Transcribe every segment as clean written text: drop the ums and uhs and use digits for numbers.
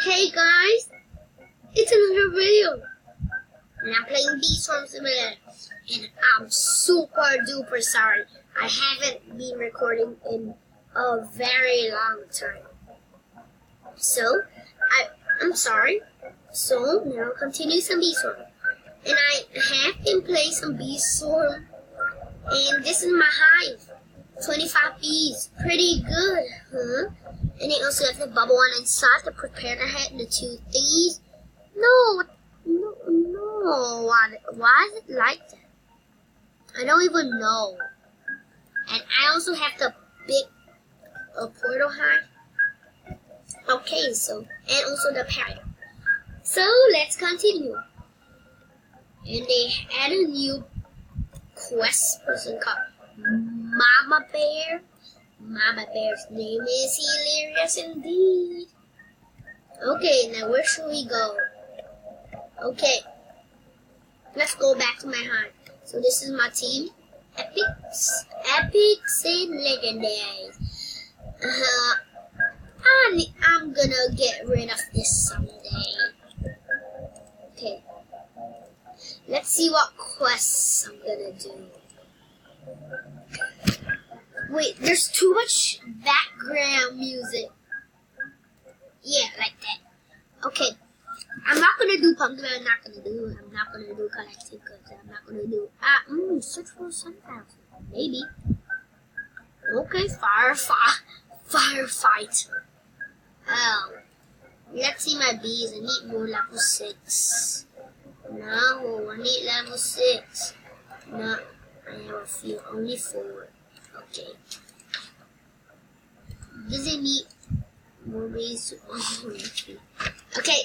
Hey guys, it's another video, and I'm playing Beeswarm Simulator, and I'm super duper sorry. I haven't been recording in a very long time, so I'm sorry. So now I'll continue some Beeswarm, and I have been playing some Beeswarm, and this is my hive, 25 bees, pretty good, huh? And they also have the bubble one inside, the propeller head, and the two thingies. No, why is it like that? I don't even know. And I also have the big portal hive. Okay, so, and also the parrot. So, let's continue. And they add a new quest person called Mama Bear. Mama Bear's name is hilarious indeed. Okay, now where should we go? Okay, let's go back to my hive. So this is my team. Epics and legendaries. I'm gonna get rid of this someday. Okay, let's see what quests I'm gonna do. Wait, there's too much background music. Yeah, like that. Okay, I'm not gonna do pumpkin. I'm not gonna do collective goods. I'm not gonna do search for sunflower. Maybe. Okay, firefight. Let's see my bees. I need more level 6. No, I need level 6. No, I have a few, only 4. Okay. Does it need more ways to okay.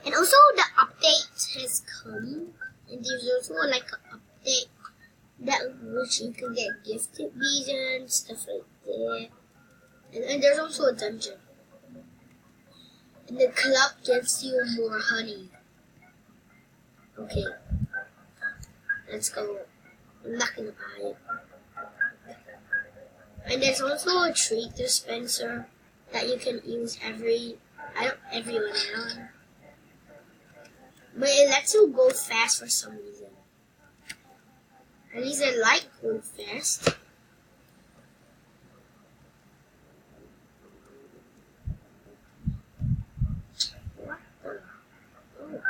And also the update has come, and there's also like an update that which you can get gifted bees and stuff like that. And there's also a dungeon. And the club gives you more honey. Okay. Let's go. I'm not gonna buy it. And there's also a treat dispenser that you can use every 1 hour. But it lets you go fast for some reason. At least I like going fast. What the? Oh.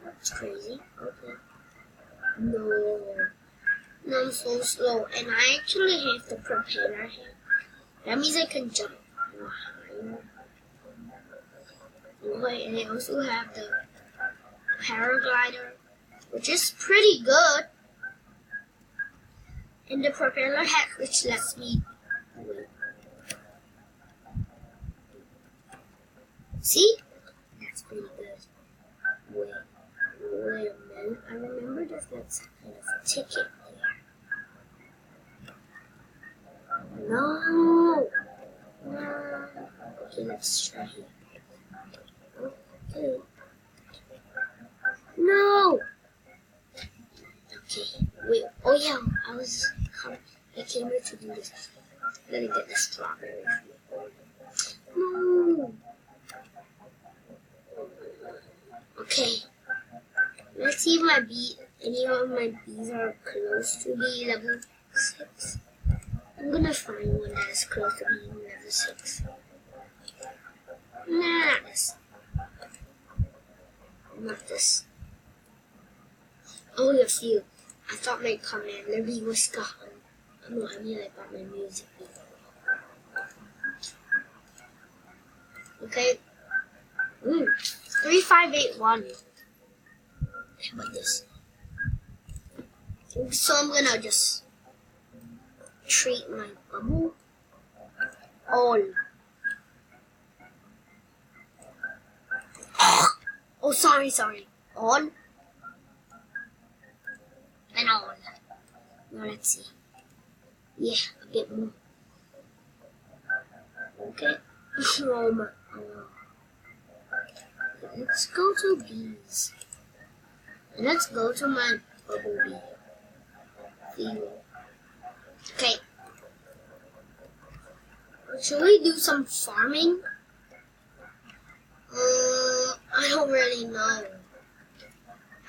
That's crazy. Okay. No, I'm so slow, and I actually have the propeller here. That means I can jump higher. Okay, and I also have the paraglider, which is pretty good, and the propeller hat, which lets me wait. See? That's pretty good. Wait a minute. I remember there's that kind of ticket there. No. Okay, let's try here. Okay. No. Okay. Wait. Oh yeah. I came here to do this. I'm gonna get the strawberry. No. Okay. Let's see if any of my bees are close to be level 6. I'm gonna find one that is close to being level 6. Nah, not this. Not this. Only a few. I thought my commander bee was gone. No, I mean I thought my music bee. Okay. 3581. How about this? So I'm gonna just treat my bubble all. Oh, sorry. All and all. Now let's see. Yeah, a bit more. Okay. Let's go to bees. Let's go to my bubblebee field. Okay. Should we do some farming? I don't really know.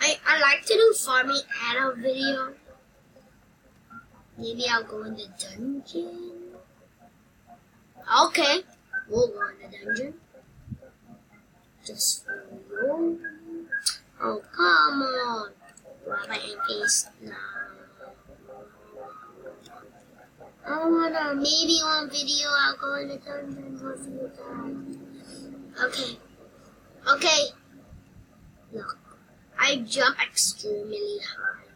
I like to do farming at a video. Maybe I'll go in the dungeon. Okay, we'll go in the dungeon. Just for you. Oh, come on. Robert and Ace. No. I wanna, maybe one video I'll go in the dungeon with you guys. Okay. Okay. Look, I jump extremely high.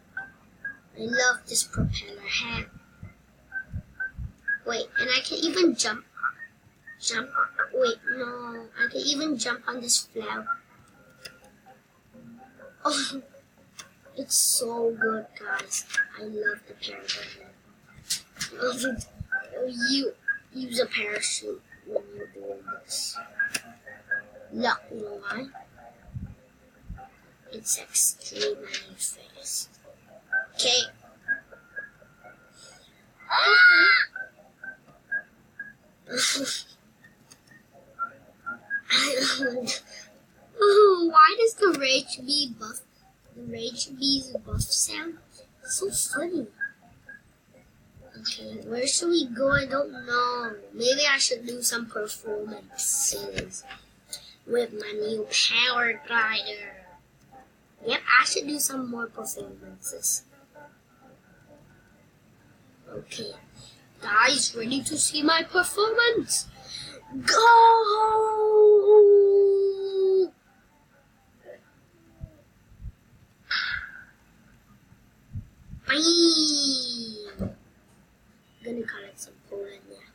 I love this propeller hat. Wait, and I can even jump. Wait, no, I can even jump on this flower. Oh, it's so good, guys. I love the paragliding. You use a parachute when you're doing this. Look, you know why? It's extremely fast. Okay. Why does the Rage Bee buff? The Rage Bee's buff sound so funny. Okay, where should we go? I don't know. Maybe I should do some performances with my new power glider. Yep, I should do some more performances. Okay, guys, ready to see my performance? Go! Bam! Gonna collect some pollen there.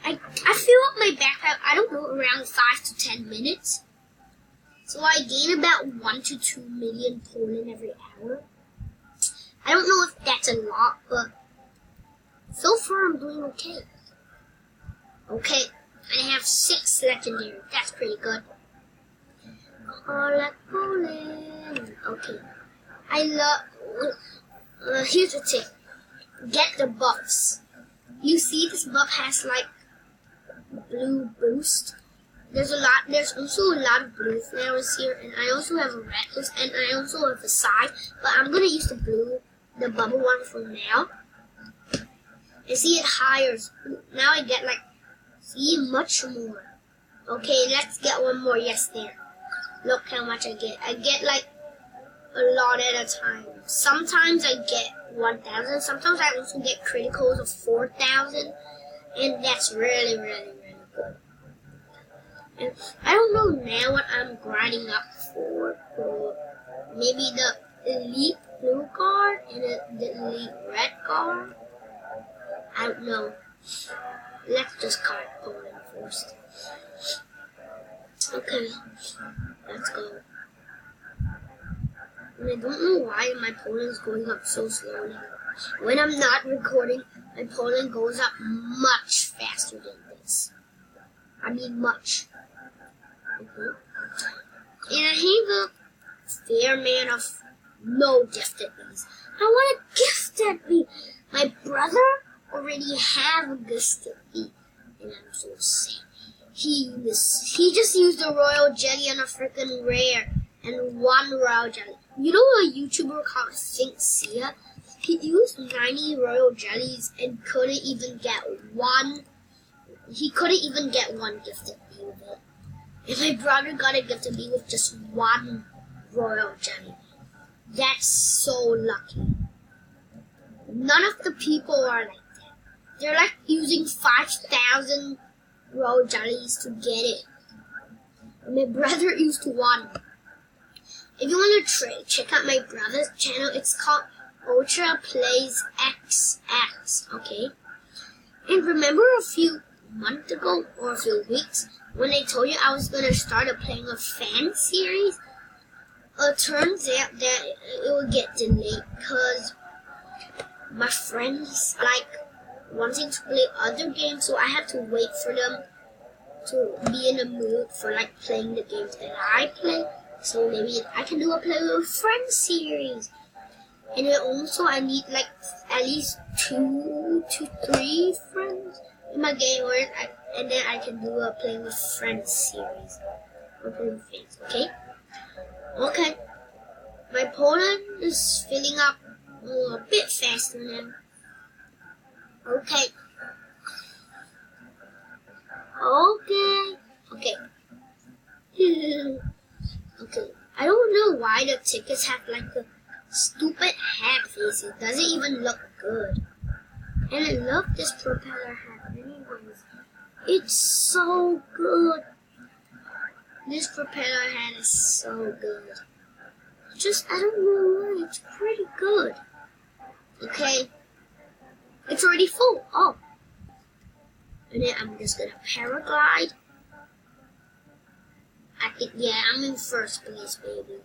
I fill up my backpack, I don't know, around 5 to 10 minutes. So I gain about 1 to 2 million pollen every hour. I don't know if that's a lot, but so far I'm doing okay. Okay, I have 6 legendary. That's pretty good. Collect pollen. Okay. I love... here's the tip. Get the buffs. You see this buff has like blue boost. There's also a lot of blue flowers here, and I also have a red boost, and I also have a side, but I'm gonna use the bubble one for now. And see, it hires. Now I get like, see, much more. Okay, let's get one more. Yes, there. Look how much I get. I get like a lot at a time. Sometimes I get 1,000. Sometimes I also get criticals of 4,000, and that's really, really, really good. And I don't know now what I'm grinding up for maybe the elite blue card and the elite red card. I don't know. Let's just collect pollen first. Okay, let's go. And I don't know why my pollen is going up so slowly. When I'm not recording, my pollen goes up much faster than this. I mean much. Okay. And I have a fair amount of no gifted bees. I want a gifted bee. My brother already have a gifted bee, and I'm so sad. He just used the royal jelly on a freaking rare and 1 royal jelly. You know a YouTuber called Sincia? He used 90 royal jellies and couldn't even get one. He couldn't even get one gifted bee with it. And my brother got a gifted bee with just 1 royal jelly. That's so lucky. None of the people are like that. They're like using 5,000 royal jellies to get it. And my brother used 1. If you want to check out my brother's channel, it's called Ultra Plays XX, okay? And remember a few months ago, or a few weeks, when I told you I was going to start playing a fan series? It turns out that it will get delayed because my friends like wanting to play other games, so I have to wait for them to be in the mood for like playing the games that I play. So maybe I can do a Play with Friends series. And then also I need like at least 2 2 to 3 friends in my game, and then I can do a playing with friends series. Or playing with friends, okay? Okay. My Poland is filling up a bit faster now. Okay. Okay. Okay. I don't know why the tickets have like a stupid hat face. It doesn't even look good. And I love this propeller hat anyways. It's so good. This propeller hat is so good. Just, I don't know why, it's pretty good. Okay. It's already full. Oh. And then I'm just gonna paraglide. I think, yeah, I'm in first place, baby.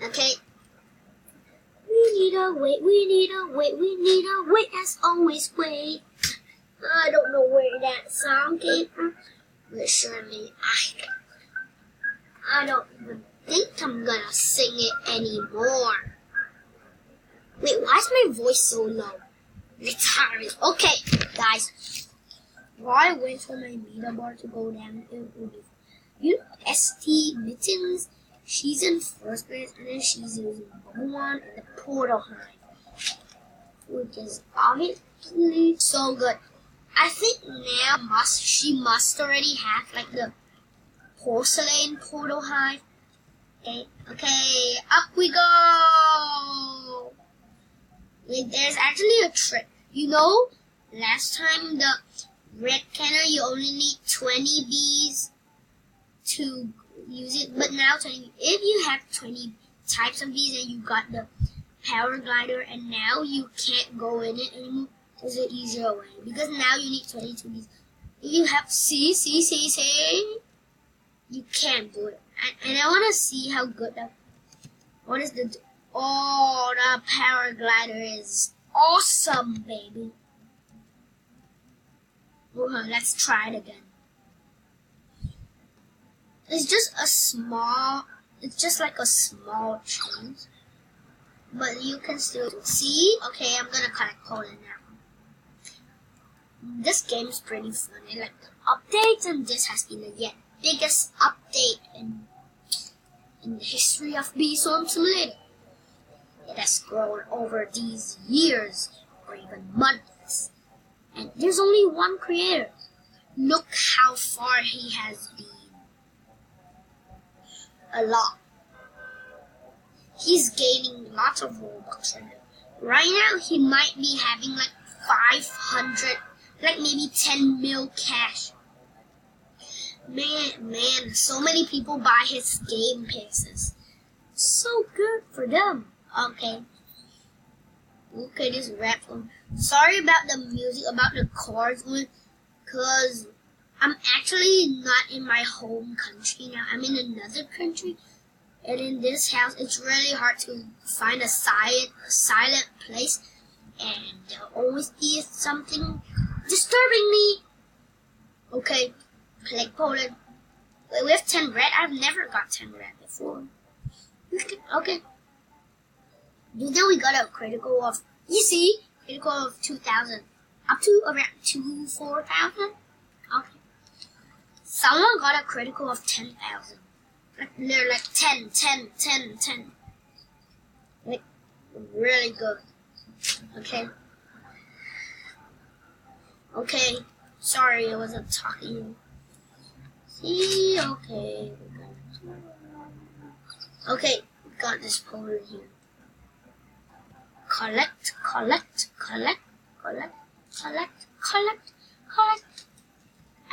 Okay. We need a wait, as always, wait. I don't know where that song came from, but surely I don't even think I'm gonna sing it anymore. Wait, why is my voice so low? Retarded. Okay, guys. While I wait for my meter bar to go down, you know ST Mittens? She's in first place, and then she's using Bubble One and the Portal Hive, which is obviously so good. I think now she must already have like the porcelain Portal Hive. Okay, up we go. Like, there's actually a trick. You know, last time the red cannon, you only need 20 bees to use it, but now if you have 20 types of bees and you got the power glider, and now you can't go in it anymore, there's an easier way, because now you need 22 bees. If you have see, you can't do it. And I want to see how good what is the power glider is awesome, baby. Let's try it again. It's just like a small change, but you can still see. Okay, I'm gonna collect Poland now. This game is pretty fun. I like the updates, and this has been the biggest update in the history of Bee Swarm Simulator. It has grown over these years, or even months. And there's only one creator. Look how far he has been. A lot. He's gaining lots of Robux right now. Right now, he might be having like 500, like maybe 10 mil cash. Man, so many people buy his game passes. So good for them. Okay, this rap song. Sorry about the music, about the chords, because I'm actually not in my home country now. I'm in another country, and in this house, it's really hard to find a silent place, and there'll always be something disturbing me. Okay, collect Poland. Wait, we have 10 red? I've never got 10 red before. Okay. Then we got a critical of, critical of 2,000. Up to around 4,000? Okay. Someone got a critical of 10,000. They're like 10. Like, really good. Okay. Okay. Sorry, I wasn't talking. See, okay. Okay, we got this Poland here. Collect.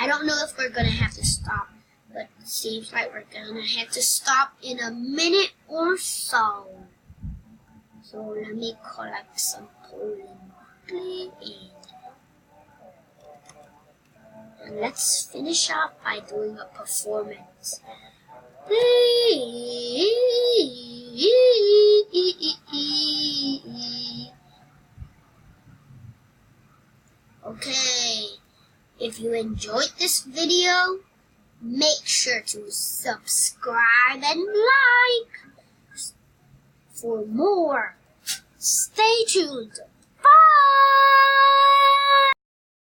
I don't know if we're gonna have to stop, but it seems like we're gonna have to stop in a minute or so. So let me collect some Poland, please. And let's finish up by doing a performance. Okay, if you enjoyed this video, make sure to subscribe and like for more. Stay tuned.